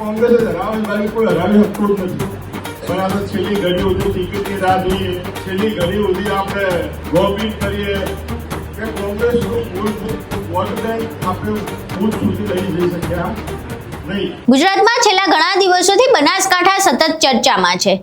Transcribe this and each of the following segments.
કોંગ્રેસે હરાવવાની બાજુ કોઈ હરાવી શકતું જ નથી. પણ આપણે છેલ્લી ઘડી સુધી ટિકિટની રાહ જોઈએ, છેલ્લી ઘડી સુધી આપણે લોબિંગ કરીએ કે કોંગ્રેસનું મૂળભૂત વોટ બેંક આપણે બૂથ સુધી લઈ જઈ શક્યા નહીં. ગુજરાતમાં છેલ્લા ઘણા દિવસોથી બનાસકાંઠા સતત ચર્ચામાં છે.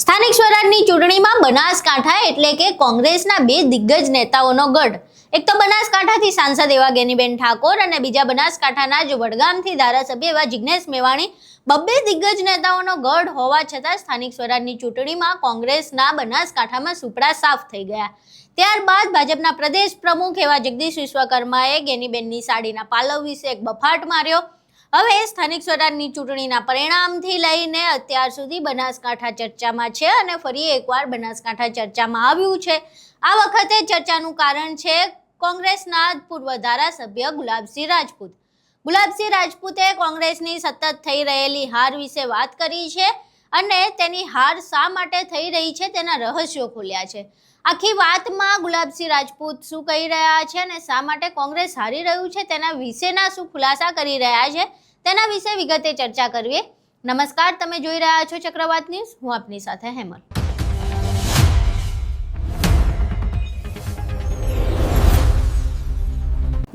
સ્થાનિક સ્વરાજની ચૂંટણીમાં બનાસકાંઠા એટલે કે કોંગ્રેસના બે દિગ્ગજ નેતાઓનો ગઢ. એક તો બનાસકાંઠાથી સાંસદ એવા ગેનીબેન ઠાકોર અને બીજા બનાસકાંઠાના જ વડગામથી ધારાસભ્ય એવા જિગ્નેશ મેવાણી, બબ્બે દિગ્ગજ નેતાઓનો ગઢ હોવા છતાં સ્થાનિક સ્વરાજની ચૂંટણીમાં કોંગ્રેસના બનાસકાંઠામાં સુપડા સાફ થઈ ગયા. ત્યારબાદ ભાજપના પ્રદેશ પ્રમુખ એવા જગદીશ વિશ્વકર્માએ ગેનીબેનની સાડીના પાલવ વિશે એક બફાટ માર્યો. હવે સ્થાનિક સ્વરાજની ચૂંટણીના પરિણામથી લઈને અત્યાર સુધી બનાસકાંઠા ચર્ચામાં છે અને ફરી એકવાર બનાસકાંઠા ચર્ચામાં આવ્યું છે. આ વખતે ચર્ચાનું કારણ છે કોંગ્રેસના પૂર્વ ધારાસભ્ય ગુલાબસિંહ રાજપૂત. ગુલાબસિંહ રાજપૂતે કોંગ્રેસની સતત થઈ રહેલી હાર વિશે વાત કરી છે અને તેની હાર શા માટે થઈ રહી છે તેના રહસ્યો ખોલ્યા છે. આખી વાતમાં ગુલાબસિંહ રાજપૂત શું કહી રહ્યા છે અને શા માટે કોંગ્રેસ હારી રહ્યું છે તેના વિશેના શું ખુલાસા કરી રહ્યા છે તેના વિશે વિગતે ચર્ચા કરીએ. નમસ્કાર, તમે જોઈ રહ્યા છો ચક્રવાત ન્યૂઝ. હું આપની સાથે હેમલ.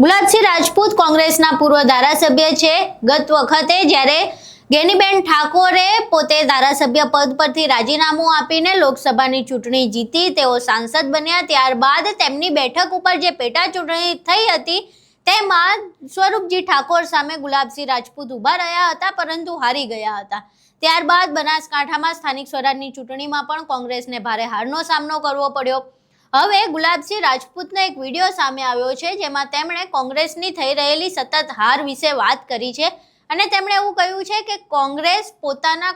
ગુલાબસિંહ રાજપૂત કોંગ્રેસના પૂર્વ ધારાસભ્ય છે. ગત વખતે જ્યારે ગેનીબેન ઠાકોરે પોતે ધારાસભ્ય પદ પરથી રાજીનામું આપીને લોકસભાની ચૂંટણી જીતી, તેઓ સાંસદ બન્યા, ત્યારબાદ તેમની બેઠક ઉપર જે પેટા ચૂંટણી થઈ હતી તેમાં સ્વરૂપજી ઠાકોર સામે ગુલાબસિંહ રાજપૂત ઊભા રહ્યા હતા પરંતુ હારી ગયા હતા. ત્યારબાદ બનાસકાંઠામાં સ્થાનિક સ્વરાજની ચૂંટણીમાં પણ કોંગ્રેસને ભારે હારનો સામનો કરવો પડ્યો. હવે ગુલાબસિંહ રાજપૂતનો એક વિડીયો સામે આવ્યો છે જેમાં તેમણે કોંગ્રેસની થઈ રહેલી સતત હાર વિશે વાત કરી છે અને તેમણે એવું કહ્યું છે કે કોંગ્રેસ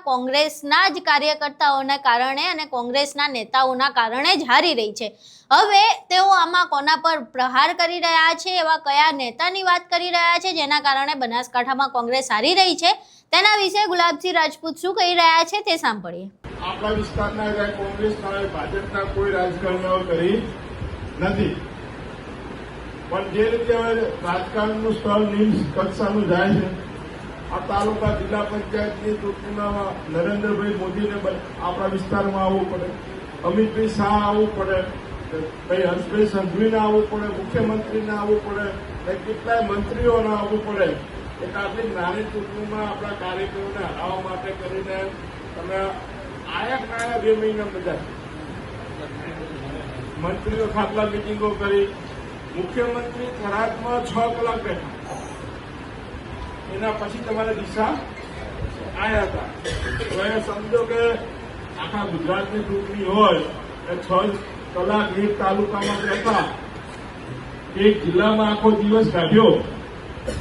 કોંગ્રેસના જ કાર્યકર્તાઓના કારણે અને કોંગ્રેસના નેતાઓના કારણે જ હારી રહી છે. હવે તેઓ આમાં કોના પર પ્રહાર કરી રહ્યા છે, એવા કયા નેતાની વાત કરી રહ્યા છે જેના કારણે બનાસકાંઠામાં કોંગ્રેસ હારી રહી છે, તેના વિશે ગુલાબસિંહ રાજપૂત શું કહી રહ્યા છે તે સાંભળીએ. આપણા વિસ્તારના કોંગ્રેસના ભાજપના કોઈ રાજકારણીઓ કરી નથી, પણ જે રીતે રાજકારણનું સ્તર નિમ્ન કક્ષાનું જાય છે, આ તાલુકા જિલ્લા પંચાયતની ચૂંટણીમાં નરેન્દ્રભાઈ મોદીને આપણા વિસ્તારમાં આવવું પડે, અમિતભાઈ શાહ આવવું પડે, ભાઈ હર્ષભાઈ સંઘવીને આવવું પડે, મુખ્યમંત્રીને આવવું પડે, કેટલાય મંત્રીઓને આવવું પડે. એક આટલી નાની ચૂંટણીમાં આપણા કાર્યકરોને હરાવવા માટે કરીને તમે આયા 2 મહિના બધા મંત્રીઓ ખાટલા મિટિંગો કરી, મુખ્યમંત્રી થરાદમાં 6 કલાક બેઠા, એના પછી તમારે દિશા આવ્યા હતા. તો એ સમજો કે આખા ગુજરાતની ચૂંટણી હોય એ 6 કલાક એક તાલુકામાં બેઠા, એક જિલ્લામાં આખો દિવસ કાઢ્યો,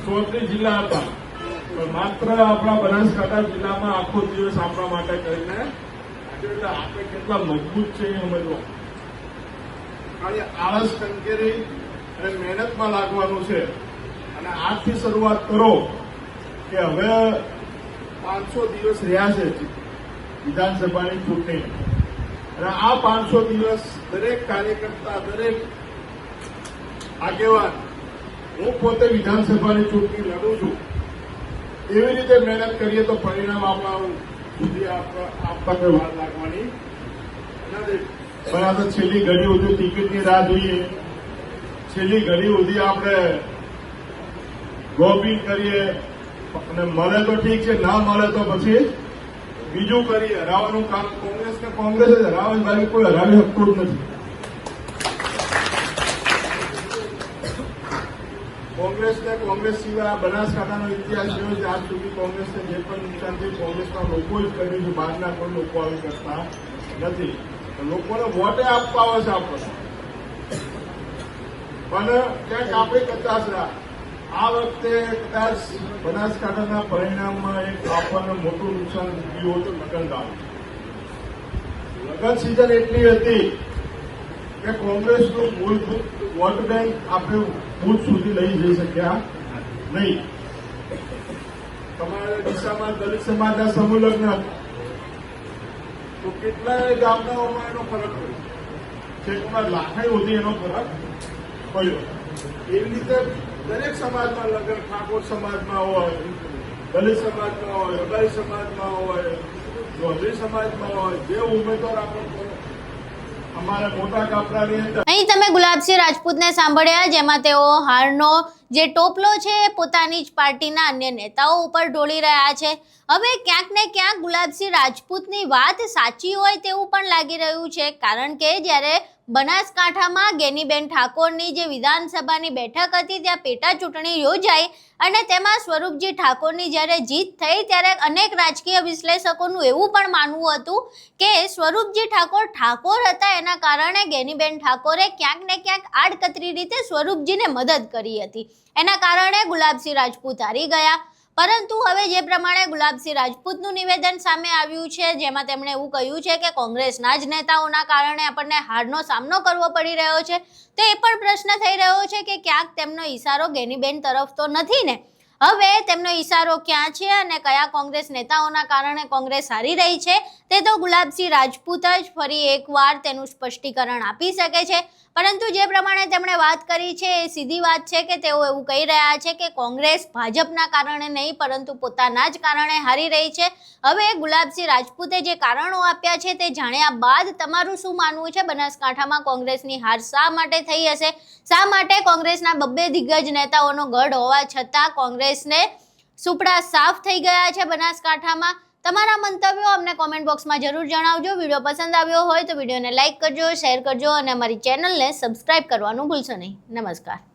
34 જિલ્લા હતા, પણ માત્ર આપણા બનાસકાંઠા જિલ્લામાં આખો દિવસ આપણા માટે કરીને એટલે આપણે કેટલા મજબૂત છે એ સમજવા. ખાલી આળસ કંકેરી અને મહેનતમાં લાગવાનું છે અને આજથી શરૂઆત કરો કે હવે 500 દિવસ રહ્યા છે વિધાનસભાની ચૂંટણી અને આ 500 દિવસ દરેક કાર્યકર્તા, દરેક આગેવાન, હું પોતે વિધાનસભાની ચૂંટણી લડું છું, એવી રીતે મહેનત કરીએ તો પરિણામ આપણા સુધી આપવા કોઈ વાર લાગવાની નથી. પણ આપણે છેલ્લી ઘડી સુધી ટિકિટની રાહ જોઈએ, છેલ્લી ઘડી સુધી આપણે લોબિંગ કરીએ અને મળે તો ઠીક છે, ના મળે તો પછી બીજું કરીએ. હરાવવાનું કામ કોંગ્રેસે જ હરાવવાની બાજુ કોઈ હરાવી શકતું જ નથી. કોંગ્રેસ સિવાય બનાસકાંઠાનો ઇતિહાસ એવો છે, આજ સુધી કોંગ્રેસને જે પણ નુકસાન થયું કોંગ્રેસના લોકો જ કર્યું છે, બહારના કોઈ લોકો આવી કરતા નથી. લોકોને વોટે આપવા આવે છે આપણને, પણ ક્યાંક આપણે કચાશ આ વખતે કદાચ બનાસકાંઠાના પરિણામમાં એક આપણને મોટું નુકસાન થયું હતું લગ્નગામ. લગ્ન સિઝન એટલી હતી કે કોંગ્રેસનું મૂળભૂત વોટ બેંક આપણે બૂથ સુધી લઈ જઈ શક્યા નહીં. તમારે દિશામાં દલિત સમાજના સમૂહ લગ્ન હતા તો કેટલાય ગામડાઓમાં એનો ફરક પડ્યો, છેકમાં લાખાઈ સુધી એનો ફરક પડ્યો. એવી રીતે દરેક સમાજમાં લગ્ન, ઠાકોર સમાજમાં હોય, દલિત સમાજમાં હોય, અગારી સમાજમાં હોય, ચૌધરી સમાજમાં હોય, જે ઉમેદવાર આપણે અમારા મોટા ગામડાની અંદર અહીં તમે ગુલાબસિંહ રાજપૂતને સાંભળ્યા, જેમાં તેઓ હારનો જે ટોપલો છે એ પોતાની જ પાર્ટીના અન્ય નેતાઓ ઉપર ઢોળી રહ્યા છે. હવે ક્યાંક ને ક્યાંક ગુલાબસિંહ રાજપૂતની વાત સાચી હોય તેવું પણ લાગી રહ્યું છે, કારણ કે જ્યારે બનાસકાંઠામાં ગેનીબેન ઠાકોરની જે વિધાનસભાની બેઠક હતી ત્યાં પેટા ચૂંટણી યોજાઈ અને તેમાં સ્વરૂપજી ઠાકોરની જ્યારે જીત થઈ ત્યારે અનેક રાજકીય વિશ્લેષકોનું એવું પણ માનવું હતું કે સ્વરૂપજી ઠાકોર હતા, એના કારણે ગેનીબેન ઠાકોરે ક્યાંક ને ક્યાંક આડકતરી રીતે સ્વરૂપજીને મદદ કરી હતી, એના કારણે ગુલાબસિંહ રાજપૂત હારી ગયા. પરંતુ હવે જે પ્રમાણે ગુલાબસિંહ રાજપૂતનું નિવેદન સામે આવ્યું છે, જેમાં તેમણે એવું કહ્યું છે કે કોંગ્રેસના જ નેતાઓના કારણે આપણને હારનો સામનો કરવો પડી રહ્યો છે, તો એ પણ પ્રશ્ન થઈ રહ્યો છે કે ક્યાંક તેમનો ઈશારો ગેનીબેન તરફ તો નથી ને? હવે તેમનો ઈશારો ક્યાં છે અને કયા કોંગ્રેસ નેતાઓના કારણે કોંગ્રેસ હારી રહી છે તે તો ગુલાબસિંહ રાજપૂત જ ફરી એકવાર તેનું સ્પષ્ટીકરણ આપી શકે છે. પરંતુ જે પ્રમાણે તેમણે વાત કરી છે એ સીધી વાત છે કે તેઓ એવું કહી રહ્યા છે કે કોંગ્રેસ ભાજપના કારણે નહીં પરંતુ પોતાના જ કારણે હારી રહી છે. હવે ગુલાબસિંહ રાજપૂતે જે કારણો આપ્યા છે તે જાણ્યા બાદ તમારું શું માનવું છે? બનાસકાંઠામાં કોંગ્રેસની હાર શા માટે થઈ હશે? શા માટે કોંગ્રેસના બબ્બે દિગ્ગજ નેતાઓનો ગઢ હોવા છતાં કોંગ્રેસને સુપડા સાફ થઈ ગયા છે બનાસકાંઠામાં? તમારા મંતવ્યો અમને કોમેન્ટ બોક્સમાં જરૂર જણાવજો. વિડીયો પસંદ આવ્યો હોય તો વિડીયોને લાઇક કરજો, શેર કરજો અને અમારી ચેનલને સબસ્ક્રાઇબ કરવાનું ભૂલશો નહીં. નમસ્કાર.